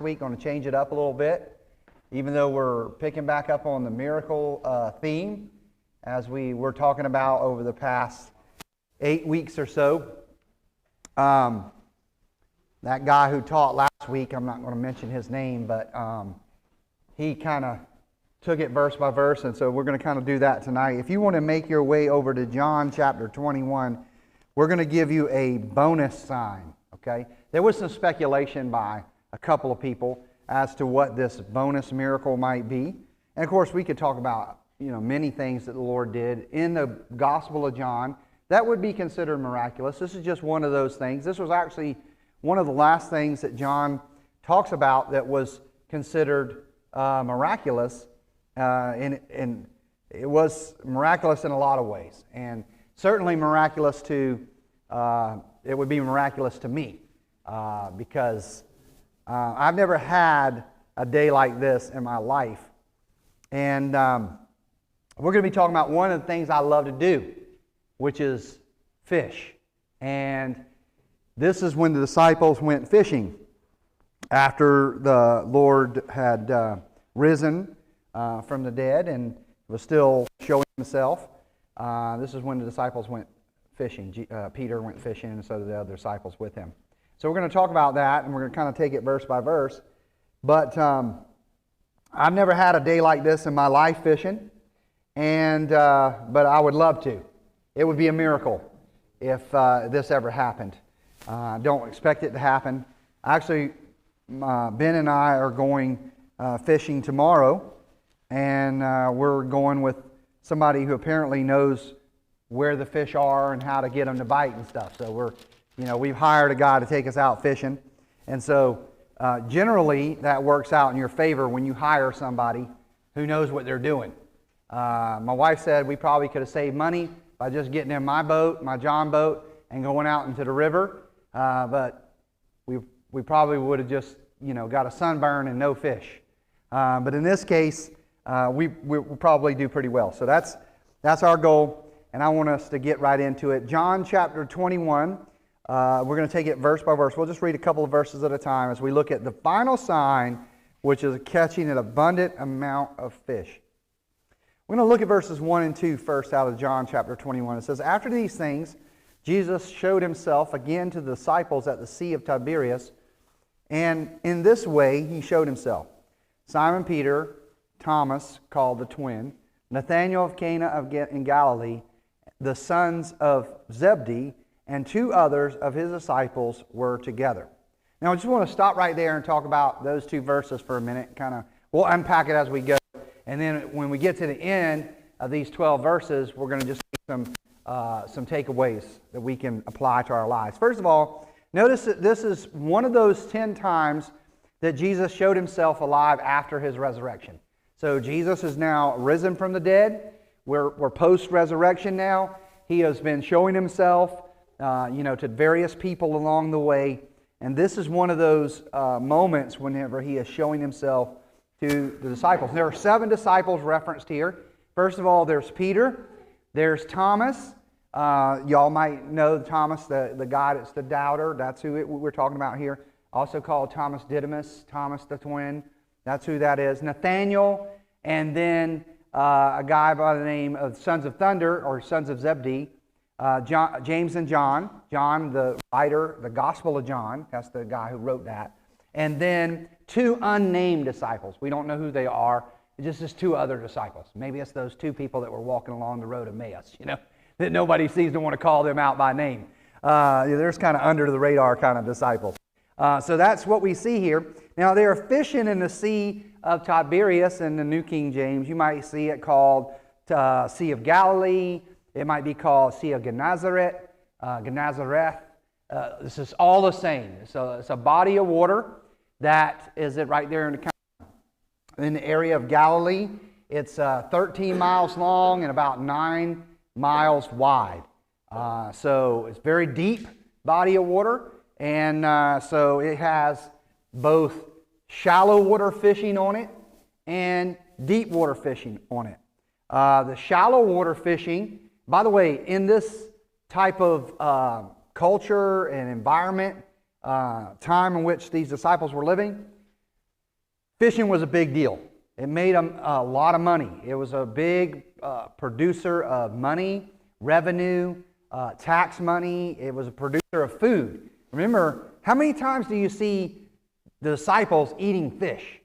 week. Going to change it up a little bit, even though we're picking back up on the miracle theme as we were talking about over the past 8 weeks or so. That guy who taught last week, I'm not going to mention his name, but he kind of took it verse by verse, and so we're going to kind of do that tonight. If you want to make your way over to John chapter 21, we're going to give you a bonus sign, okay? There was some speculation by a couple of people as to what this bonus miracle might be. And of course, we could talk about, many things that the Lord did in the Gospel of John that would be considered miraculous. This is just one of those things. This was actually one of the last things that John talks about that was considered miraculous. And it was miraculous in a lot of ways. And certainly miraculous it would be miraculous to me. Because I've never had a day like this in my life. And we're going to be talking about one of the things I love to do, which is fish. And this is when the disciples went fishing after the Lord had risen from the dead and was still showing himself. This is when the disciples went fishing. Peter went fishing, and so did the other disciples with him. So we're going to talk about that, and we're going to kind of take it verse by verse. But I've never had a day like this in my life fishing, and but I would love to. It would be a miracle if this ever happened. I don't expect it to happen. Actually, Ben and I are going fishing tomorrow, and we're going with somebody who apparently knows where the fish are and how to get them to bite and stuff. So we've hired a guy to take us out fishing, and so generally that works out in your favor when you hire somebody who knows what they're doing. My wife said we probably could have saved money by just getting in my boat, my John boat, and going out into the river. But we probably would have just got a sunburn and no fish. But in this case, we'll probably do pretty well. So that's our goal, and I want us to get right into it. John chapter 21. We're going to take it verse by verse. We'll just read a couple of verses at a time as we look at the final sign, which is catching an abundant amount of fish. We're going to look at verses 1 and 2 first out of John chapter 21. It says, "After these things, Jesus showed himself again to the disciples at the Sea of Tiberias, and in this way he showed himself. Simon Peter, Thomas, called the twin, Nathanael of Cana in Galilee, the sons of Zebedee, and 2 others of his disciples were together." Now I just want to stop right there and talk about those 2 verses for a minute. We'll unpack it as we go. And then when we get to the end of these 12 verses, we're going to just make some takeaways that we can apply to our lives. First of all, notice that this is one of those 10 times that Jesus showed himself alive after his resurrection. So Jesus is now risen from the dead. We're post-resurrection now. He has been showing himself to various people along the way. And this is one of those moments whenever he is showing himself to the disciples. There are 7 disciples referenced here. First of all, there's Peter. There's Thomas. Y'all might know Thomas, the guy that's the doubter. That's who we're talking about here. Also called Thomas Didymus, Thomas the twin. That's who that is. Nathanael, and then a guy by the name of Sons of Thunder, or Sons of Zebedee. James and John. John, the writer, the Gospel of John. That's the guy who wrote that. And then 2 unnamed disciples. We don't know who they are. It's just 2 other disciples. Maybe it's those 2 people that were walking along the road of Emmaus, that nobody seems to want to call them out by name. There's kind of under the radar kind of disciples. So that's what we see here. Now they are fishing in the Sea of Tiberias in the New King James. You might see it called Sea of Galilee. It might be called Sea of Gennesaret. This is all the same. So it's a body of water that is it right there in the area of Galilee. It's 13 miles long and about 9 miles wide. So it's very deep body of water. And so it has both shallow water fishing on it and deep water fishing on it. The shallow water fishing, by the way, in this type of culture and environment, time in which these disciples were living, fishing was a big deal. It made them a lot of money. It was a big producer of money, revenue, tax money. It was a producer of food. Remember, how many times do you see the disciples eating fish?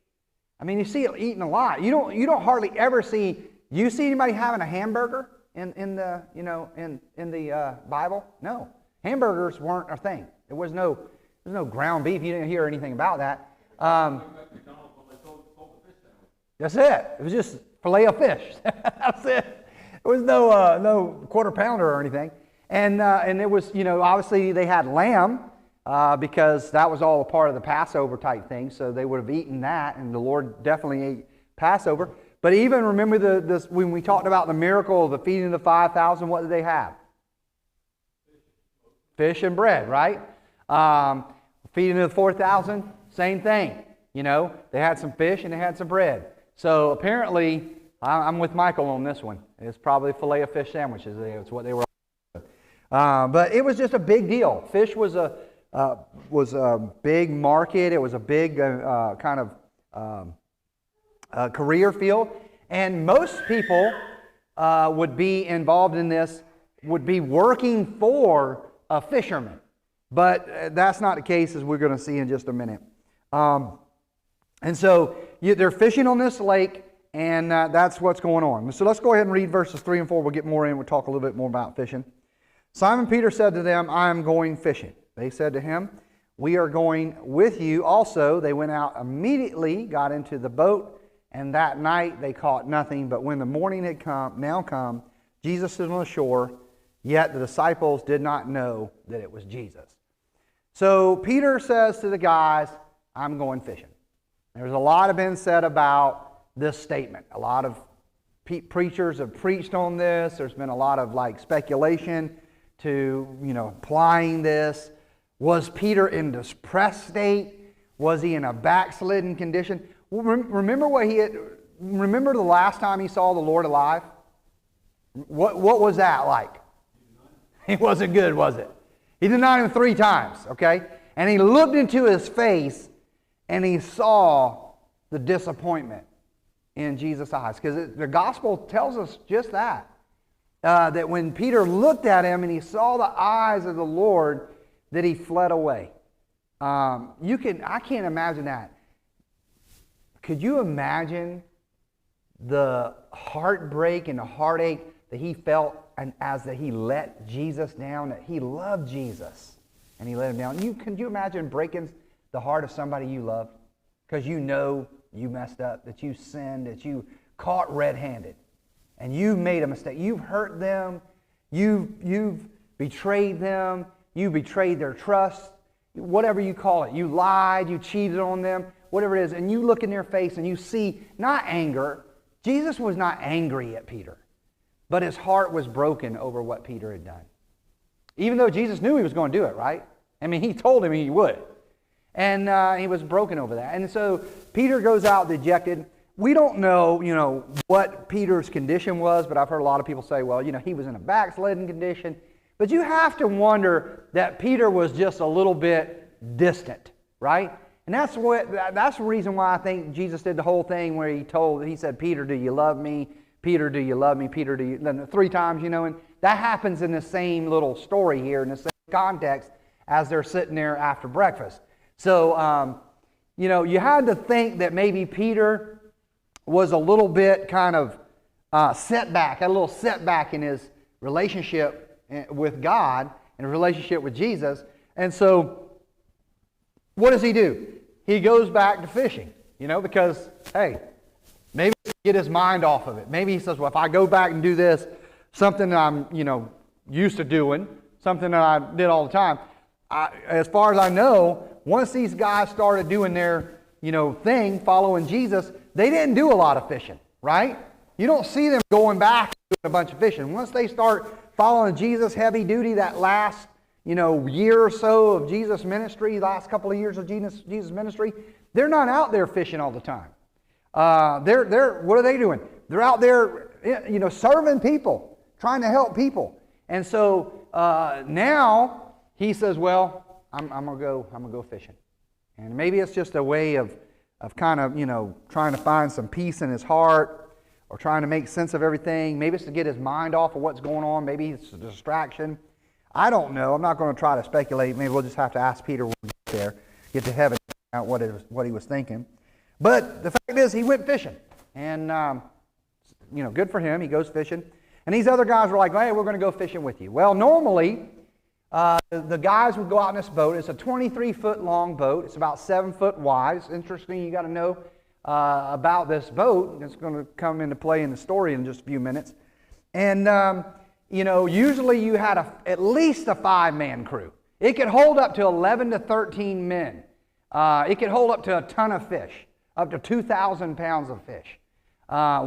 I mean, you see it eating a lot. You don't hardly ever see. You see anybody having a hamburger in the Bible? No, hamburgers weren't a thing. There's no ground beef. You didn't hear anything about that. That's it. It was just fillet of fish. That's it. There was no quarter pounder or anything. And it was, obviously they had lamb because that was all a part of the Passover type thing. So they would have eaten that, and the Lord definitely ate Passover. But even remember when we talked about the miracle of the feeding of the 5,000, what did they have? Fish and bread, right? Feeding of the 4,000, same thing. They had some fish and they had some bread. So apparently, I'm with Michael on this one. It's probably filet of fish sandwiches. It's what they were. But it was just a big deal. Fish was a big market. It was a big kind of career field, and most people would be involved in this, would be working for a fisherman. But that's not the case, as we're going to see in just a minute. And so they're fishing on this lake, and that's what's going on. So let's go ahead and read verses 3 and 4. We'll get more in. We'll talk a little bit more about fishing. Simon Peter said to them, I am going fishing. They said to him, we are going with you also. They went out immediately, got into the boat, and that night they caught nothing. But when the morning had come, Jesus stood on the shore, yet the disciples did not know that it was Jesus. So Peter says to the guys, I'm going fishing. There's a lot been said about this statement. A lot of preachers have preached on this. There's been a lot of speculation to, applying this. Was Peter in a depressed state? Was he in a backslidden condition? Remember remember the last time he saw the Lord alive? What was that like? It wasn't good, was it? He denied him 3 times, okay? And he looked into his face and he saw the disappointment in Jesus' eyes. Because the gospel tells us just that. That when Peter looked at him and he saw the eyes of the Lord, that he fled away. I can't imagine that. Could you imagine the heartbreak and the heartache that he felt as that he let Jesus down, that he loved Jesus and he let him down? Can you imagine breaking the heart of somebody you love because you know you messed up, that you sinned, that you caught red-handed, and you made a mistake? You've hurt them, you've betrayed them, you betrayed their trust, whatever you call it. You lied, you cheated on them, whatever it is, and you look in their face and you see not anger. Jesus was not angry at Peter, but his heart was broken over what Peter had done. Even though Jesus knew he was going to do it, right? I mean, he told him he would. And he was broken over that. And so Peter goes out dejected. We don't know, what Peter's condition was, but I've heard a lot of people say, well, he was in a backslidden condition. But you have to wonder that Peter was just a little bit distant, right? And that's the reason why I think Jesus did the whole thing where he said, Peter, do you love me? Peter, do you love me? Peter, do you? Then 3 times, and that happens in the same little story here, in the same context, as they're sitting there after breakfast. So, you had to think that maybe Peter was a little bit kind of had a little setback in his relationship with God and a relationship with Jesus. And so, what does he do? He goes back to fishing, because, hey, maybe he can get his mind off of it. Maybe he says, well, if I go back and do this, something that I'm, used to doing, something that I did all the time, as far as I know, once these guys started doing their, thing, following Jesus, they didn't do a lot of fishing, right? You don't see them going back and doing a bunch of fishing. Once they start following Jesus heavy duty, that last, year or so of Jesus' ministry, last couple of years of Jesus' ministry, they're not out there fishing all the time. What are they doing? They're out there, serving people, trying to help people. And so now he says, well, I'm gonna go fishing. And maybe it's just a way of kind of, trying to find some peace in his heart or trying to make sense of everything. Maybe it's to get his mind off of what's going on. Maybe it's a distraction. I don't know. I'm not going to try to speculate. Maybe we'll just have to ask Peter when we get there, get to heaven, out what he was thinking. But the fact is, he went fishing. And, good for him. He goes fishing. And these other guys were like, hey, we're going to go fishing with you. Well, normally, the guys would go out in this boat. It's a 23-foot long boat. It's about 7 foot wide. It's interesting. You got to know about this boat. It's going to come into play in the story in just a few minutes. And, usually you had at least a 5-man crew. It could hold up to 11 to 13 men. It could hold up to a ton of fish, up to 2,000 pounds of fish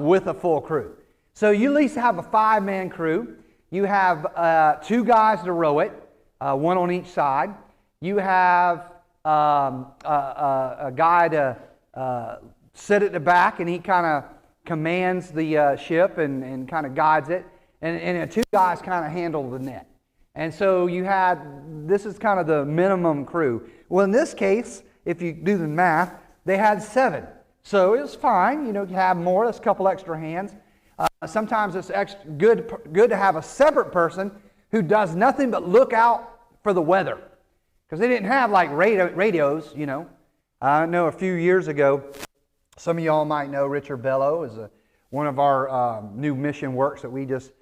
with a full crew. So you at least have a 5-man crew. You have 2 guys to row it, one on each side. You have a guy to sit at the back, and he kind of commands the ship and kind of guides it. And 2 guys kind of handle the net. And so this is kind of the minimum crew. Well, in this case, if you do the math, they had 7. So it was fine. You have more. That's a couple extra hands. Sometimes it's good to have a separate person who does nothing but look out for the weather. Because they didn't have like radios, I know a few years ago, some of y'all might know Richard Bello is one of our new mission works that we just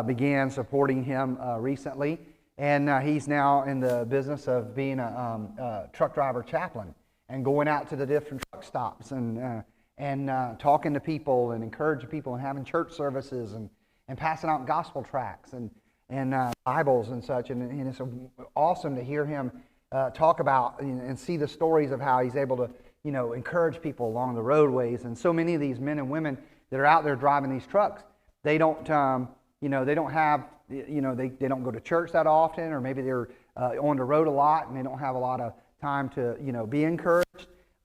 began supporting him recently. And he's now in the business of being a truck driver chaplain and going out to the different truck stops and talking to people and encouraging people and having church services and passing out gospel tracts and Bibles and such. And it's awesome to hear him talk about and see the stories of how he's able to, encourage people along the roadways. And so many of these men and women that are out there driving these trucks, they don't, they don't have, they don't go to church that often, or maybe they're on the road a lot and they don't have a lot of time to, be encouraged.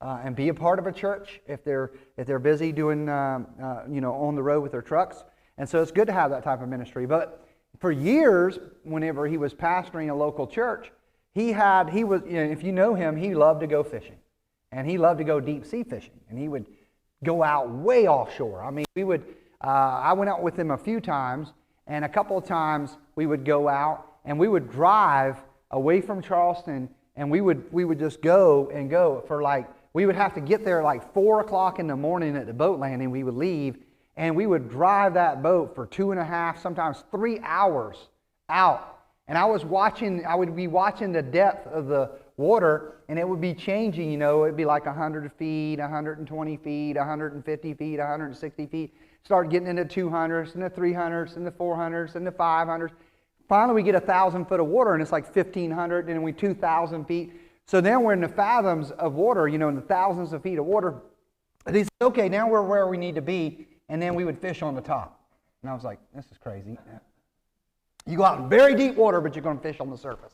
And be a part of a church if they're busy doing on the road with their trucks. And so it's good to have that type of ministry. But for years, whenever he was pastoring a local church, he was if you know him, he loved to go fishing, and he loved to go deep sea fishing, and he would go out way offshore. I mean, I went out with him a few times, and a couple of times we would go out and we would drive away from Charleston, and we would just go for we would have to get there at 4 o'clock in the morning at the boat landing. We would leave, and we would drive that boat for 2.5, sometimes 3 hours out. And I would be watching the depth of the water, and it would be changing, it'd be like 100 feet, 120 feet, 150 feet, 160 feet. Start getting into 200s and the 300s and the 400s and the 500s. Finally, we get 1,000 foot of water, and it's like 1,500, and we 2,000 feet. So now we're in the fathoms of water, in the thousands of feet of water. And he said, okay, now we're where we need to be. And then we would fish on the top. And I was like, this is crazy. You go out in very deep water, but you're going to fish on the surface.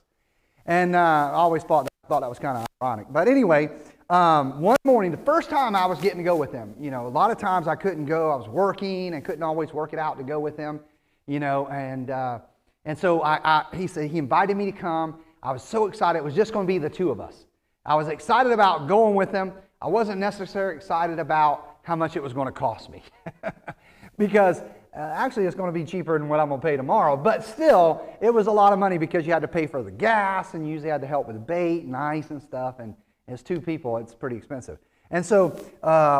And I always thought that was kind of ironic. But anyway, one morning, the first time I was getting to go with him, a lot of times I couldn't go. I was working and couldn't always work it out to go with him, and so he invited me to come. I was so excited. It was just going to be the 2 of us. I was excited about going with him. I wasn't necessarily excited about how much it was going to cost me. Because actually it's going to be cheaper than what I'm going to pay tomorrow. But still, it was a lot of money because you had to pay for the gas, and you usually had to help with the bait and ice and stuff. And as 2 people, it's pretty expensive. And so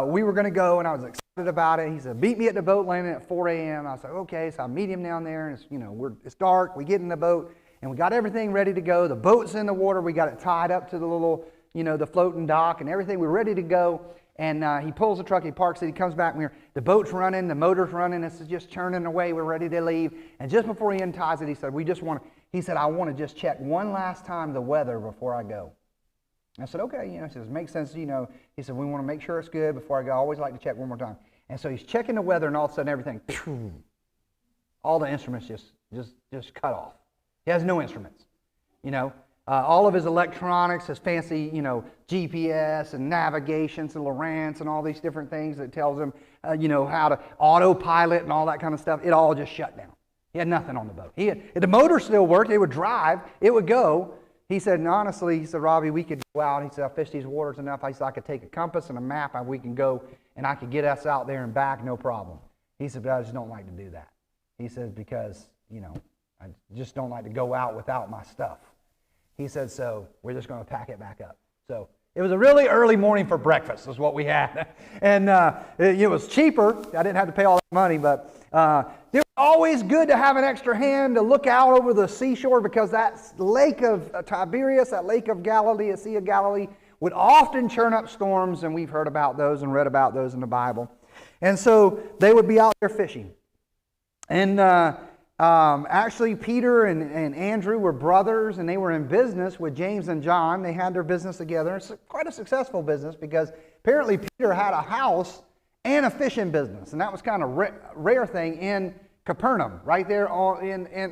we were going to go, and I was excited about it. He said, meet me at the boat landing at 4 a.m. I was like, okay. So I meet him down there, and it's dark. We get in the boat. And we got everything ready to go. The boat's in the water. We got it tied up to the little, the floating dock and everything. We're ready to go. And he pulls the truck. He parks it. He comes back. The boat's running. The motor's running. It's just churning away. We're ready to leave. And just before he unties it, he said, I want to just check one last time the weather before I go. I said, okay. He says, makes sense. He said, we want to make sure it's good before I go. I always like to check one more time. And so he's checking the weather, and all of a sudden everything, all the instruments just cut off. He has no instruments, all of his electronics, his fancy, GPS and navigations and Lowrance and all these different things that tells him, how to autopilot and all that kind of stuff. It all just shut down. He had nothing on the boat. The motor still worked. It would drive. It would go, he said, and honestly, he said, Robbie, we could go out. He said, I fished these waters enough. He said, I could take a compass and a map and we can go and I could get us out there and back, no problem. He said, but I just don't like to do that. He says, because, I just don't like to go out without my stuff. He said, so we're just going to pack it back up. So it was a really early morning for breakfast is what we had. And it was cheaper. I didn't have to pay all that money, but it was always good to have an extra hand to look out over the seashore, because that lake of Tiberias, that lake of Galilee, the Sea of Galilee, would often churn up storms, and we've heard about those and read about those in the Bible. And so they would be out there fishing. And actually, Peter and Andrew were brothers, and they were in business with James and John. They had their business together. It's quite a successful business, because apparently Peter had a house and a fishing business, and that was kind of rare thing in Capernaum, right there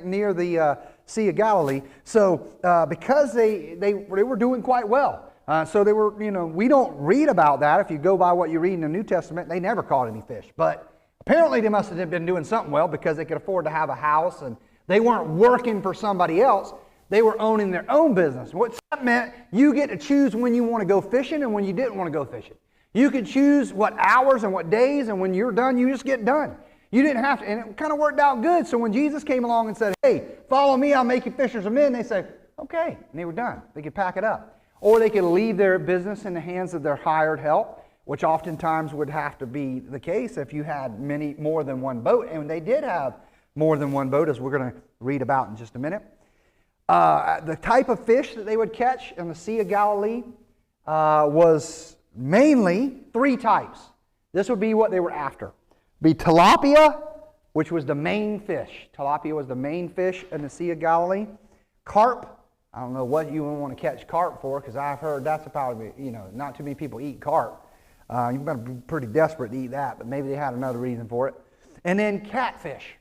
near the Sea of Galilee. So because they were doing quite well. So they were, we don't read about that. If you go by what you read in the New Testament, they never caught any fish. But apparently they must have been doing something well, because they could afford to have a house, and they weren't working for somebody else. They were owning their own business. What that meant, you get to choose when you want to go fishing and when you didn't want to go fishing. You could choose what hours and what days, and when you're done, you just get done. You didn't have to, and it kind of worked out good. So when Jesus came along and said, hey, follow me, I'll make you fishers of men, they said, okay, and they were done. They could pack it up. Or they could leave their business in the hands of their hired help, which oftentimes would have to be the case if you had more than one boat. And they did have more than one boat, as we're going to read about in just a minute. The type of fish that they would catch in the Sea of Galilee was mainly three types. This would be what they were after. Be tilapia, which was the main fish. Tilapia was the main fish in the Sea of Galilee. Carp. I don't know what you would want to catch carp for, because I've heard that's probably, not too many people eat carp. You've got to be pretty desperate to eat that, but maybe they had another reason for it. And then catfish.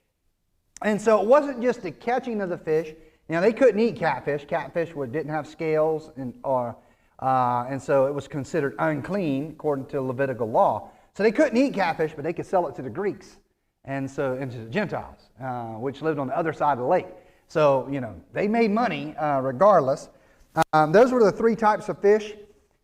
And so it wasn't just the catching of the fish. They couldn't eat catfish. Catfish didn't have scales, and so it was considered unclean according to Levitical law. So they couldn't eat catfish, but they could sell it to the Greeks and to the Gentiles, which lived on the other side of the lake. So, they made money regardless. Those were the three types of fish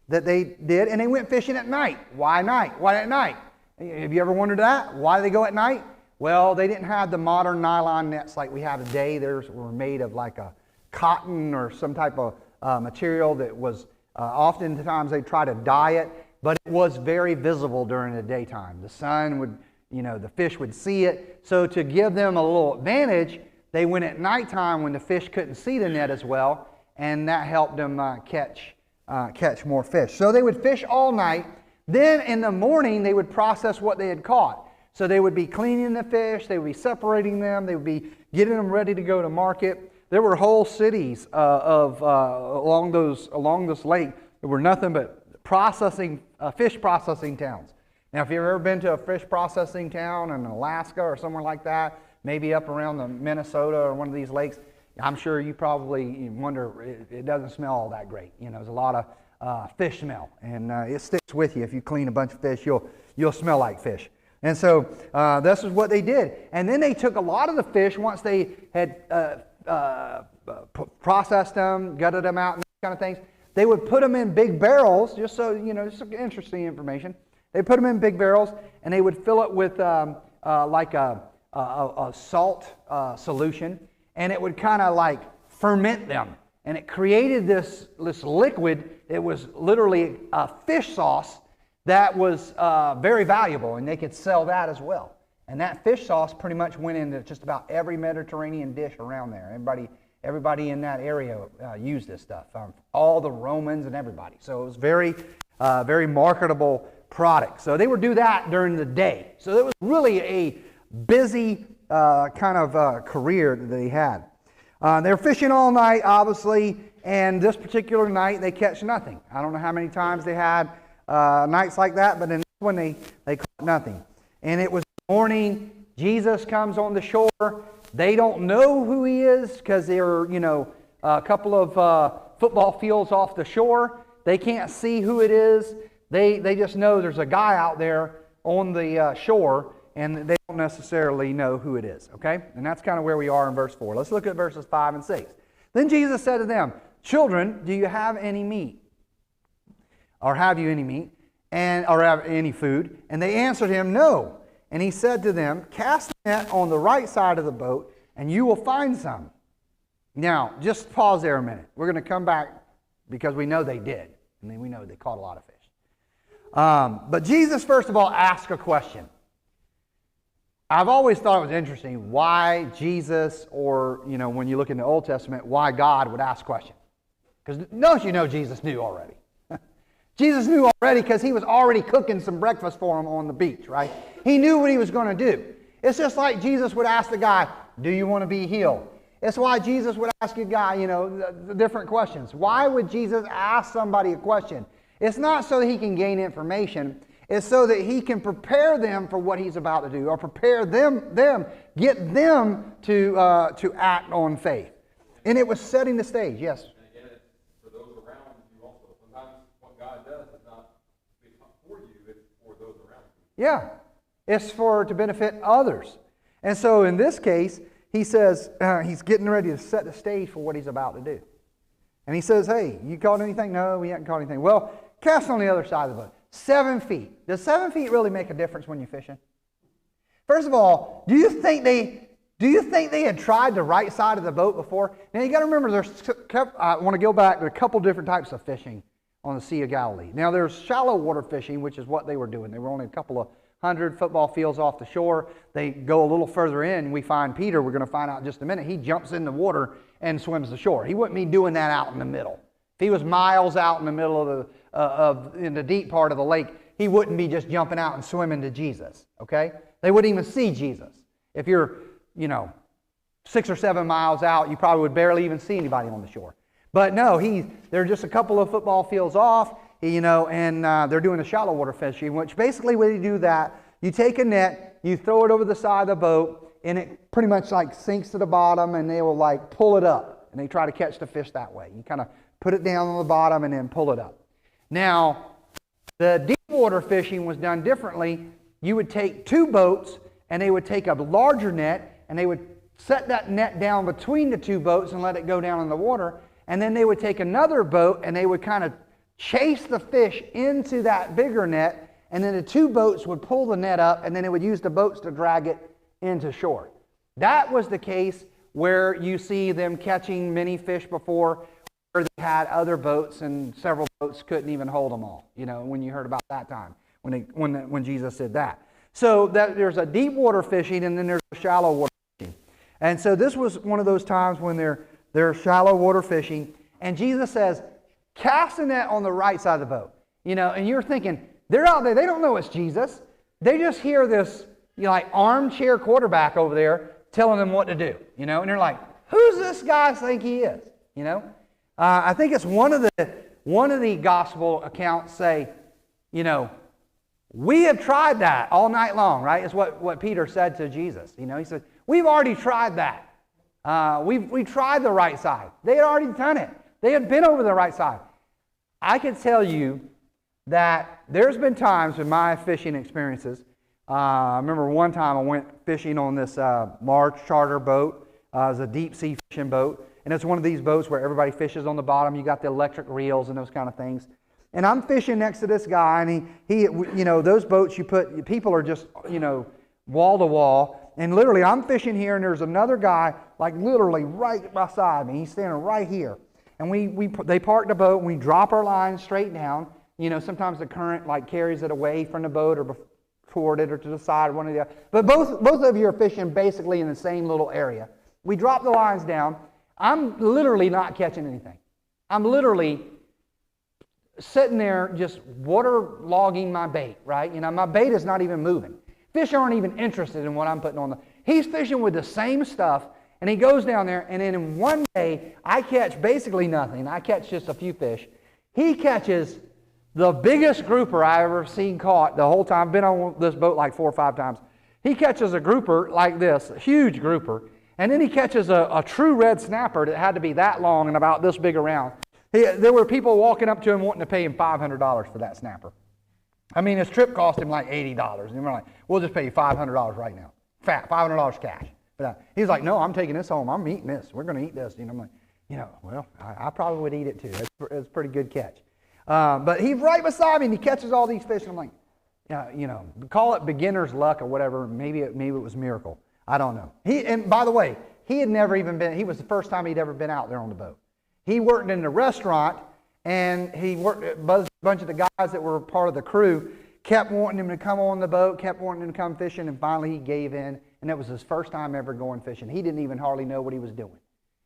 that they did, and they went fishing at night. Why night? Why at night? Have you ever wondered that? Why do they go at night? Well, they didn't have the modern nylon nets like we have today. Theirs were made of like a cotton or some type of material that was, oftentimes they try to dye it, but it was very visible during the daytime. The sun would, the fish would see it. So to give them a little advantage, they went at nighttime when the fish couldn't see the net as well, and that helped them catch more fish. So they would fish all night. Then in the morning, they would process what they had caught. So they would be cleaning the fish, they would be separating them, they would be getting them ready to go to market. There were whole cities along this lake that were nothing but fish processing towns. Now, if you've ever been to a fish processing town in Alaska or somewhere like that, maybe up around the Minnesota or one of these lakes, I'm sure you probably wonder, it doesn't smell all that great. There's a lot of fish smell, and it sticks with you. If you clean a bunch of fish, you'll smell like fish. And so this is what they did. And then they took a lot of the fish once they had processed them, gutted them out, and those kind of things. They would put them in big barrels, just so, just some interesting information. They put them in big barrels, and they would fill it with like a salt solution, and it would kind of like ferment them. And it created this liquid. It was literally a fish sauce that was very valuable, and they could sell that as well. And that fish sauce pretty much went into just about every Mediterranean dish around there. Everybody in that area used this stuff. All the Romans and everybody. So it was very marketable product. So they would do that during the day. So it was really a busy kind of career that they had. They were fishing all night, obviously, and this particular night they catch nothing. I don't know how many times they had nights like that, but in this one they caught nothing. And it was morning. Jesus comes on the shore. They don't know who he is because they're, a couple of football fields off the shore. They can't see who it is. They just know there's a guy out there on the shore, and they don't necessarily know who it is, okay? And that's kind of where we are in verse 4. Let's look at verses 5 and 6. Then Jesus said to them, children, do you have any meat? Or have you any meat? Or have any food? And they answered him, no. And he said to them, cast the net on the right side of the boat, and you will find some. Now, just pause there a minute. We're going to come back because we know they did. And then we know they caught a lot of fish. But Jesus, first of all, asked a question. I've always thought it was interesting why Jesus, or, when you look in the Old Testament, why God would ask questions. Because don't you know Jesus knew already? Jesus knew already because he was already cooking some breakfast for him on the beach, right? He knew what he was going to do. It's just like Jesus would ask the guy, do you want to be healed? It's why Jesus would ask a guy, the different questions. Why would Jesus ask somebody a question? It's not so that he can gain information. It's so that he can prepare them for what he's about to do, or prepare them get them to act on faith. And it was setting the stage, yes. Yeah, it's to benefit others. And so in this case, he says he's getting ready to set the stage for what he's about to do. And he says, hey, you caught anything? No, we haven't caught anything. Well, cast on the other side of the boat. 7 feet. Does 7 feet really make a difference when you're fishing? First of all, do you think they had tried the right side of the boat before? Now you got to remember, I want to go back. There are a couple different types of fishing on the Sea of Galilee. Now there's shallow water fishing, which is what they were doing. They were only a couple of 100 football fields off the shore. They go a little further in. We find Peter, we're going to find out in just a minute, he jumps in the water and swims the shore. He wouldn't be doing that out in the middle. If he was miles out in the middle of in the deep part of the lake, he wouldn't be just jumping out and swimming to Jesus, okay? They wouldn't even see Jesus. If you're, 6 or 7 miles out, you probably would barely even see anybody on the shore. But no, they're just a couple of football fields off, and they're doing the shallow water fishing, which basically when you do that, you take a net, you throw it over the side of the boat, and it pretty much like sinks to the bottom, and they will like pull it up, and they try to catch the fish that way. You kind of put it down on the bottom and then pull it up. Now, the deep water fishing was done differently. You would take 2 boats, and they would take a larger net, and they would set that net down between the 2 boats and let it go down in the water. And then they would take another boat and they would kind of chase the fish into that bigger net, and then the 2 boats would pull the net up, and then they would use the boats to drag it into shore. That was the case where you see them catching many fish before, where they had other boats and several boats couldn't even hold them all, when you heard about that time, when Jesus said that. So there's a deep water fishing, and then there's a shallow water fishing. And so this was one of those times when they're shallow water fishing, and Jesus says, cast the net on the right side of the boat. And you're thinking, they're out there, they don't know it's Jesus. They just hear this armchair quarterback over there telling them what to do. And they're like, who's this guy think he is? I think it's one of the gospel accounts say, we have tried that all night long, right? Is what Peter said to Jesus. He said, we've already tried that. We tried the right side. They had already done it. They had been over the right side. I can tell you that there's been times in my fishing experiences. I remember one time I went fishing on this large charter boat. It was a deep sea fishing boat. And it's one of these boats where everybody fishes on the bottom. You got the electric reels and those kind of things. And I'm fishing next to this guy, and he those boats people are just, wall to wall. And literally, I'm fishing here, and there's another guy, like literally right beside me. He's standing right here. And they park the boat, and we drop our line straight down. Sometimes the current carries it away from the boat or toward it or to the side, one or the other. But both of you are fishing basically in the same little area. We drop the lines down. I'm literally not catching anything. I'm literally sitting there just waterlogging my bait, right? My bait is not even moving. Fish aren't even interested in what I'm putting on. He's fishing with the same stuff, and he goes down there, and then in one day, I catch basically nothing. I catch just a few fish. He catches the biggest grouper I ever seen caught the whole time. I've been on this boat 4 or 5 times. He catches a grouper like this, a huge grouper, and then he catches a true red snapper that had to be that long and about this big around. There were people walking up to him wanting to pay him $500 for that snapper. I mean, his trip cost him $80. And we're like, we'll just pay you $500 right now. $500 cash. But he's like, no, I'm taking this home. I'm eating this. We're going to eat this. I'm like, Well, I probably would eat it too. It's a pretty good catch. But he's right beside me, and he catches all these fish. And I'm like, call it beginner's luck or whatever. Maybe it was miracle. I don't know. And by the way, he had never even been. He was the first time he'd ever been out there on the boat. He worked in a restaurant, and he worked. A bunch of the guys that were part of the crew kept wanting him to come on the boat, kept wanting him to come fishing, and finally he gave in. And it was his first time ever going fishing. He didn't even hardly know what he was doing,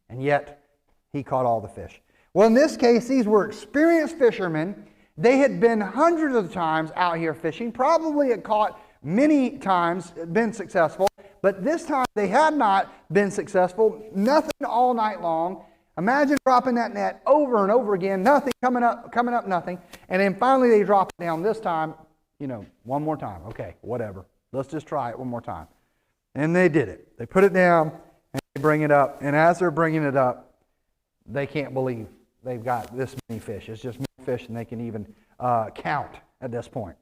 and yet he caught all the fish. Well, in this case, these were experienced fishermen. They had been hundreds of times out here fishing, probably had caught many times, been successful, but this time they had not been successful, nothing all night long. Imagine dropping that net over and over again, nothing, coming up, nothing, and then finally they drop it down this time, one more time. Okay, whatever. Let's just try it one more time. And they did it. They put it down, and they bring it up, and as they're bringing it up, they can't believe they've got this many fish. It's just more fish than they can even count at this point.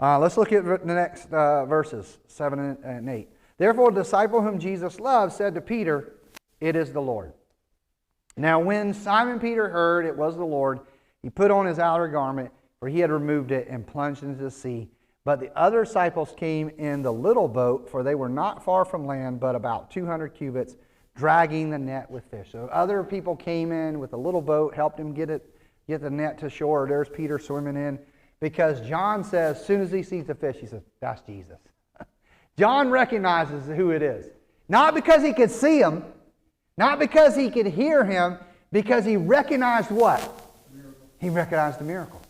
Let's look at the next verses, 7 and 8. Therefore, the disciple whom Jesus loved said to Peter, "It is the Lord." Now when Simon Peter heard it was the Lord, he put on his outer garment, for he had removed it, and plunged into the sea. But the other disciples came in the little boat, for they were not far from land, but about 200 cubits, dragging the net with fish. So other people came in with a little boat, helped him get the net to shore. There's Peter swimming in, because John says, as soon as he sees the fish, he says, "That's Jesus." John recognizes who it is. Not because he could see him, not because he could hear him, because he recognized what? He recognized the miracle.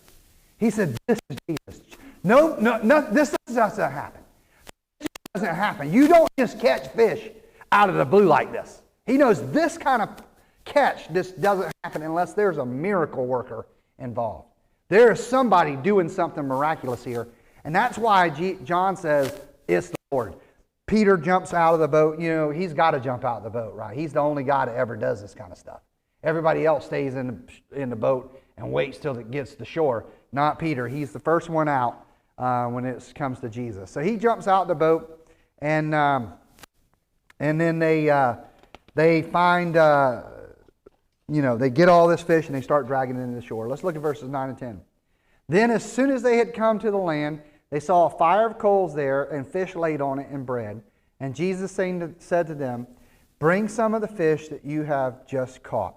He said, "This is Jesus." No, this doesn't happen. This doesn't happen. You don't just catch fish out of the blue like this. He knows this kind of catch, this doesn't happen unless there's a miracle worker involved. There is somebody doing something miraculous here. And that's why John says, "It's the Lord." Peter jumps out of the boat. He's got to jump out of the boat, right? He's the only guy that ever does this kind of stuff. Everybody else stays in the boat and waits till it gets to shore. Not Peter. He's the first one out when it comes to Jesus. So he jumps out the boat, and then they find, they get all this fish and they start dragging it into the shore. Let's look at verses 9 and 10. Then as soon as they had come to the land, they saw a fire of coals there, and fish laid on it, and bread. And Jesus said to them, "Bring some of the fish that you have just caught."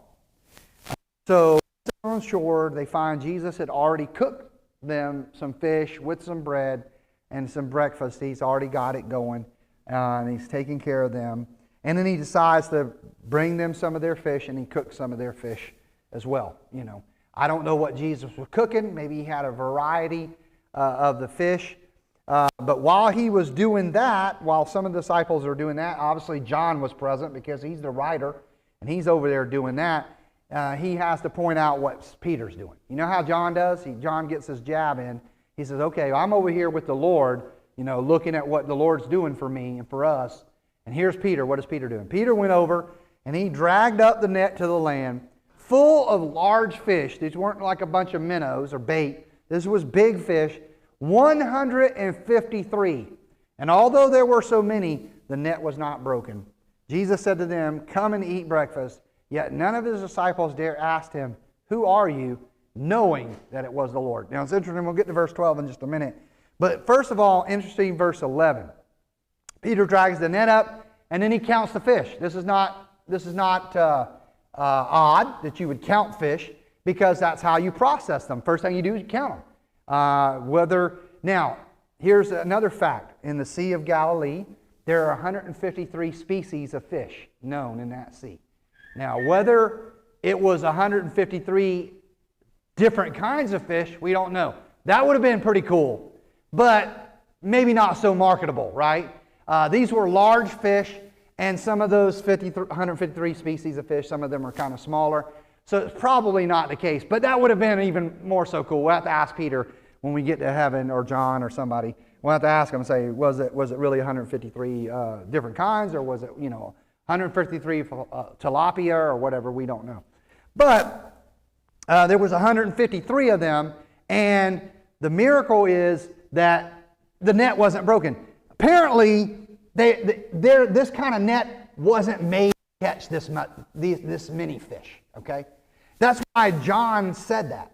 So on shore, they find Jesus had already cooked them some fish with some bread and some breakfast. He's already got it going, and he's taking care of them. And then he decides to bring them some of their fish, and he cooks some of their fish as well. I don't know what Jesus was cooking. Maybe he had a variety of the fish. But while he was doing that, while some of the disciples are doing that, obviously John was present because he's the writer, and he's over there doing that. He has to point out what Peter's doing. You know how John does? John gets his jab in. He says, "Okay, I'm over here with the Lord, looking at what the Lord's doing for me and for us. And here's Peter. What is Peter doing?" Peter went over, and he dragged up the net to the land, full of large fish. These weren't like a bunch of minnows or bait. This was big fish, 153. And although there were so many, the net was not broken. Jesus said to them, "Come and eat breakfast." Yet none of his disciples dare ask him, "Who are you?" knowing that it was the Lord. Now it's interesting. We'll get to verse 12 in just a minute. But first of all, interesting verse 11. Peter drags the net up, and then he counts the fish. This is not odd that you would count fish, because that's how you process them. First thing you do is you count them. Now, here's another fact. In the Sea of Galilee, there are 153 species of fish known in that sea. Now, whether it was 153 different kinds of fish, we don't know. That would have been pretty cool, but maybe not so marketable, right? These were large fish, and some of those 153 species of fish, some of them are kind of smaller. So it's probably not the case, but that would have been even more so cool. We'll have to ask Peter when we get to heaven, or John or somebody. We'll have to ask him and say, was it really 153 different kinds, or was it 153 tilapia or whatever? We don't know. But there was 153 of them, and the miracle is that the net wasn't broken. Apparently, this kind of net wasn't made catch this many fish, okay? That's why John said that.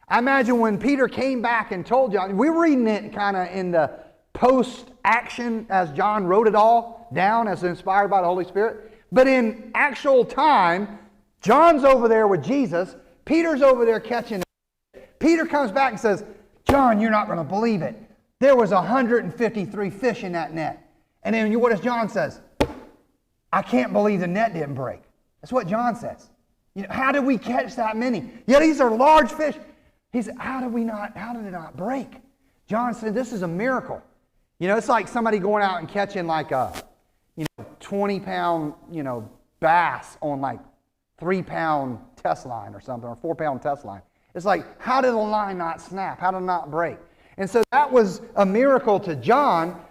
I imagine when Peter came back and told John, we were reading it kind of in the post-action as John wrote it all down as inspired by the Holy Spirit. But in actual time, John's over there with Jesus. Peter's over there catching it. Peter comes back and says, John, you're not going to believe it. There was 153 fish in that net. And then what does John says? I can't believe the net didn't break. That's what John says. You know, how did we catch that many? Yeah, these are large fish. He said, how did it not break? John said, this is a miracle. You know, it's like somebody going out and catching like a, 20-pound, bass on like 3-pound test line or something, or 4-pound test line. It's like, how did the line not snap? How did it not break? And so that was a miracle to John.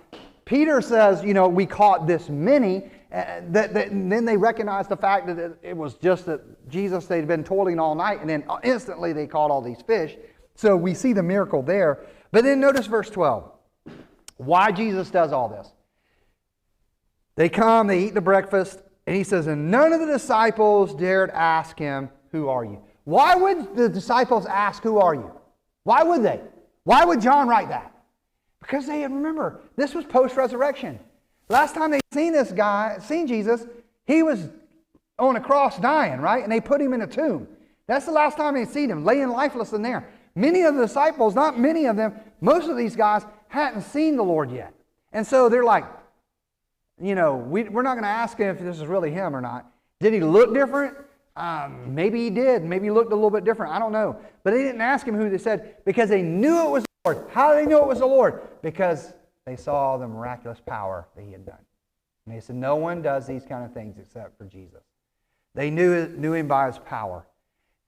Peter says, we caught this many. And then they recognized the fact that it was just that Jesus, they'd been toiling all night, and then instantly they caught all these fish. So we see the miracle there. But then notice verse 12. Why Jesus does all this. They come, they eat the breakfast, and he says, and none of the disciples dared ask him, who are you? Why would the disciples ask, who are you? Why would they? Why would John write that? Because they remember, this was post-resurrection. Last time they seen Jesus, he was on a cross dying, right? And they put him in a tomb. That's the last time they'd seen him, laying lifeless in there. Many of the disciples, not many of them, most of these guys hadn't seen the Lord yet. And so they're like, we're not going to ask him if this is really him or not. Did he look different? Maybe he did. Maybe he looked a little bit different. I don't know. But they didn't ask him who. They said, because they knew it was the Lord. How did they know it was the Lord? Because they saw the miraculous power that he had done. And they said, no one does these kind of things except for Jesus. They knew him by his power.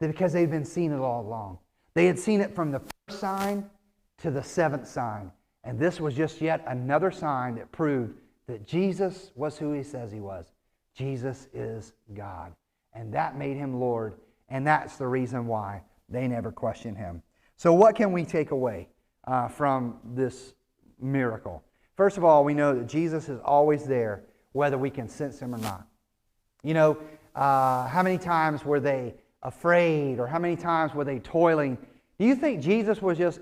Because they'd been seeing it all along. They had seen it from the first sign to the 7th sign. And this was just yet another sign that proved that Jesus was who he says he was. Jesus is God. And that made him Lord. And that's the reason why they never questioned him. So what can we take away from this miracle? First of all, we know that Jesus is always there, whether we can sense him or not. How many times were they afraid, or how many times were they toiling? Do you think Jesus was just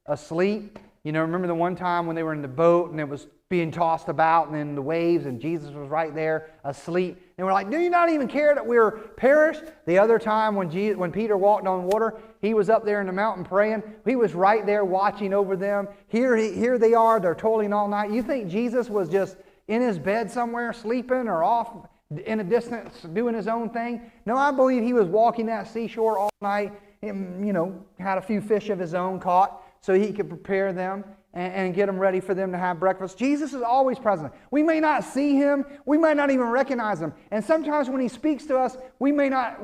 asleep? Remember the one time when they were in the boat and it was being tossed about and in the waves, and Jesus was right there asleep. And we're like, do you not even care that we're perished? The other time when Peter walked on water, he was up there in the mountain praying. He was right there watching over them. Here they are, they're toiling all night. You think Jesus was just in his bed somewhere sleeping, or off in a distance doing his own thing? No, I believe he was walking that seashore all night and, had a few fish of his own caught so he could prepare them and get them ready for them to have breakfast. Jesus is always present. We may not see him. We might not even recognize him. And sometimes when he speaks to us, we might not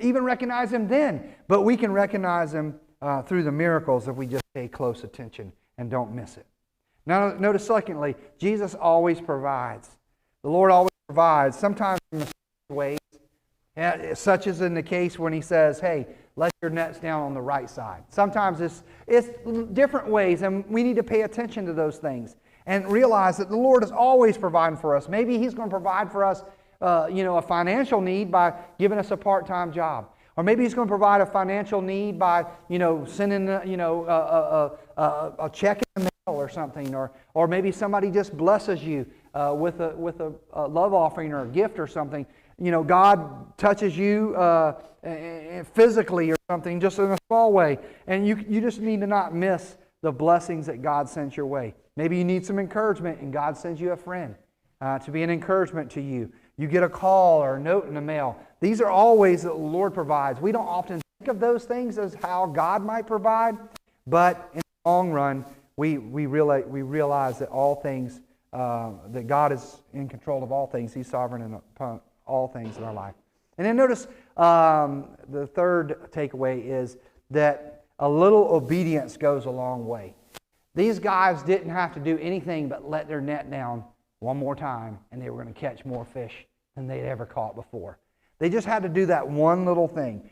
even recognize him then. But we can recognize him through the miracles if we just pay close attention and don't miss it. Now, notice secondly, Jesus always provides. The Lord always provides, sometimes in mysterious ways, such as in the case when he says, hey, let your nets down on the right side. Sometimes it's different ways, and we need to pay attention to those things and realize that the Lord is always providing for us. Maybe he's going to provide for us a financial need by giving us a part-time job. Or maybe he's going to provide a financial need by, sending, a check in the mail or something. Or maybe somebody just blesses you with a love offering or a gift or something. God touches you physically or something, just in a small way. And you just need to not miss the blessings that God sends your way. Maybe you need some encouragement, and God sends you a friend to be an encouragement to you. You get a call or a note in the mail. These are all ways that the Lord provides. We don't often think of those things as how God might provide, but in the long run, we realize that all things, that God is in control of all things. He's sovereign upon all things in our life. And then notice the third takeaway is that a little obedience goes a long way. These guys didn't have to do anything but let their net down one more time, and they were going to catch more fish than they'd ever caught before. They just had to do that one little thing.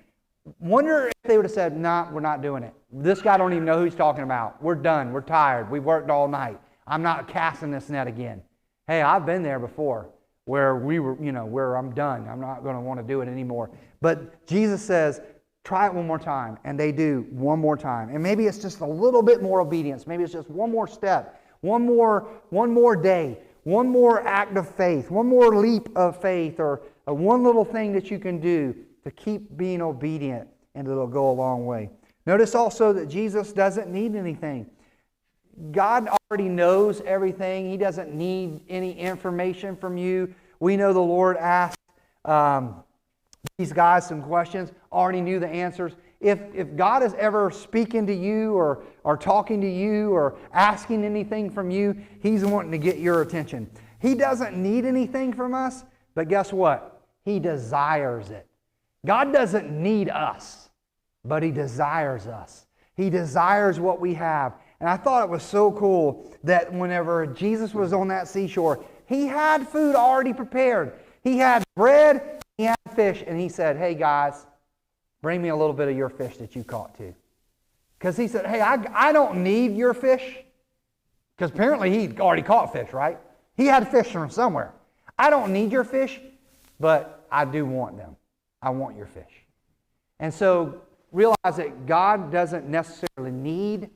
Wonder if they would have said, nah, we're not doing it. This guy don't even know who he's talking about. We're done. We're tired. We've worked all night. I'm not casting this net again. Hey, I've been there before. where we were, where I'm done. I'm not going to want to do it anymore. But Jesus says, try it one more time. And they do one more time. And maybe it's just a little bit more obedience. Maybe it's just one more step, one more day, one more act of faith, one more leap of faith, or one little thing that you can do to keep being obedient, and it'll go a long way. Notice also that Jesus doesn't need anything. God already knows everything. He doesn't need any information from you. We know the Lord asked these guys some questions, already knew the answers. If God is ever speaking to you or talking to you or asking anything from you, He's wanting to get your attention. He doesn't need anything from us, but guess what? He desires it. God doesn't need us, but He desires us. He desires what we have. And I thought it was so cool that whenever Jesus was on that seashore, He had food already prepared. He had bread, He had fish, and He said, hey guys, bring me a little bit of your fish that you caught too. Because He said, hey, I don't need your fish. Because apparently He already caught fish, right? He had fish from somewhere. I don't need your fish, but I do want them. I want your fish. And so realize that God doesn't necessarily need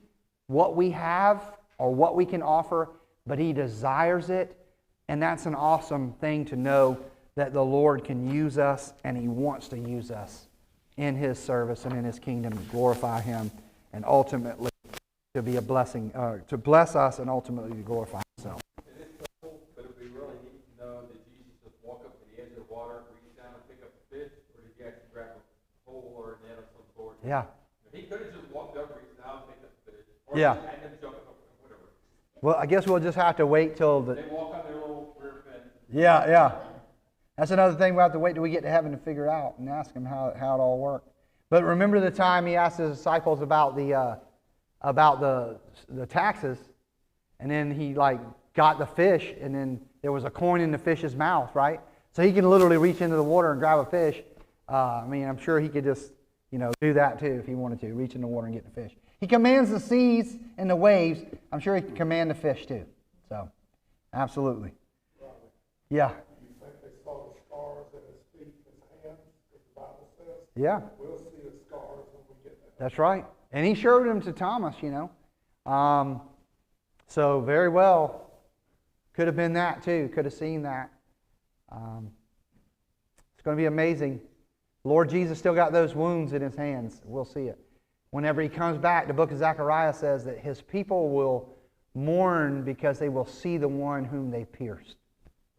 what we have or what we can offer, but He desires it. And that's an awesome thing to know, that the Lord can use us and He wants to use us in His service and in His kingdom to glorify Him and ultimately to be a blessing, to bless us and ultimately to glorify Himself. But it'd be really neat to know that Jesus just walk up to the edge of the water, reach down and pick up a fish, or did He actually grab a pole or a net of some sort? Yeah. He could have just walked up, reached down, picked up the fish, or Yeah. and then jumped up, whatever. Well, I guess we'll just have to wait till They walk on their little rear fin. Yeah. That's another thing we'll have to wait till we get to heaven to figure out and ask Him how it all worked. But remember the time He asked His disciples about the taxes, and then He got the fish, and then there was a coin in the fish's mouth, right? So He can literally reach into the water and grab a fish. I'm sure He could just do that too if He wanted to, reach in the water and get the fish. He commands the seas and the waves. I'm sure He can command the fish too. So, absolutely. Yeah. Yeah. We'll see the scars when we get there. That's right. And He showed them to Thomas, So very well, could have been that too. Could have seen that. It's going to be amazing. Lord Jesus still got those wounds in His hands. We'll see it. Whenever He comes back, the book of Zechariah says that His people will mourn because they will see the one whom they pierced.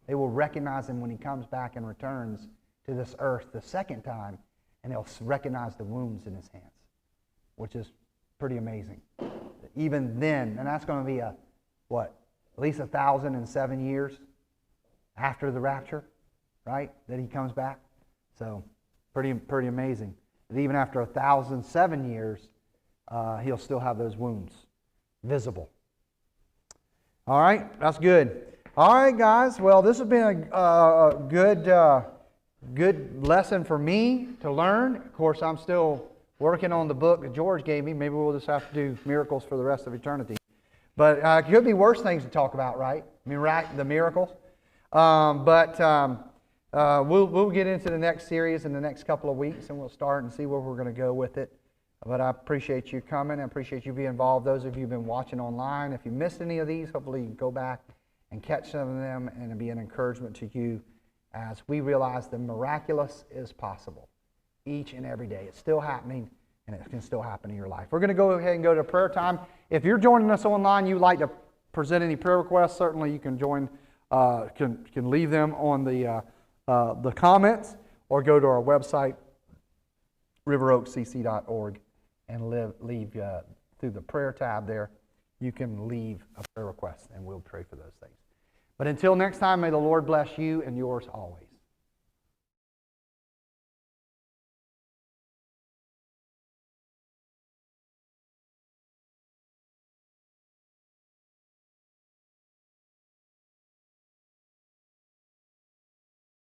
They will recognize Him when He comes back and returns to this earth the second time. And they'll recognize the wounds in His hands, which is pretty amazing. Even then, and that's going to be at least 1,007 years after the rapture, right? That He comes back. So, pretty amazing. That even after 1,007 years, He'll still have those wounds visible. All right, that's good. All right, guys. Well, this has been a good lesson for me to learn. Of course, I'm still working on the book that George gave me. Maybe we'll just have to do miracles for the rest of eternity. But it could be worse things to talk about, right? The miracles. We'll get into the next series in the next couple of weeks, and we'll start and see where we're going to go with it. But I appreciate you coming. I appreciate you being involved. Those of you who've been watching online, if you missed any of these, hopefully you can go back and catch some of them, and it'll be an encouragement to you as we realize the miraculous is possible each and every day. It's still happening, and it can still happen in your life. We're going to go ahead and go to prayer time. If you're joining us online, you'd like to present any prayer requests, certainly you can join, can leave them on the comments, or go to our website, riveroakcc.org, and leave through the prayer tab there. You can leave a prayer request, and we'll pray for those things. But until next time, may the Lord bless you and yours always.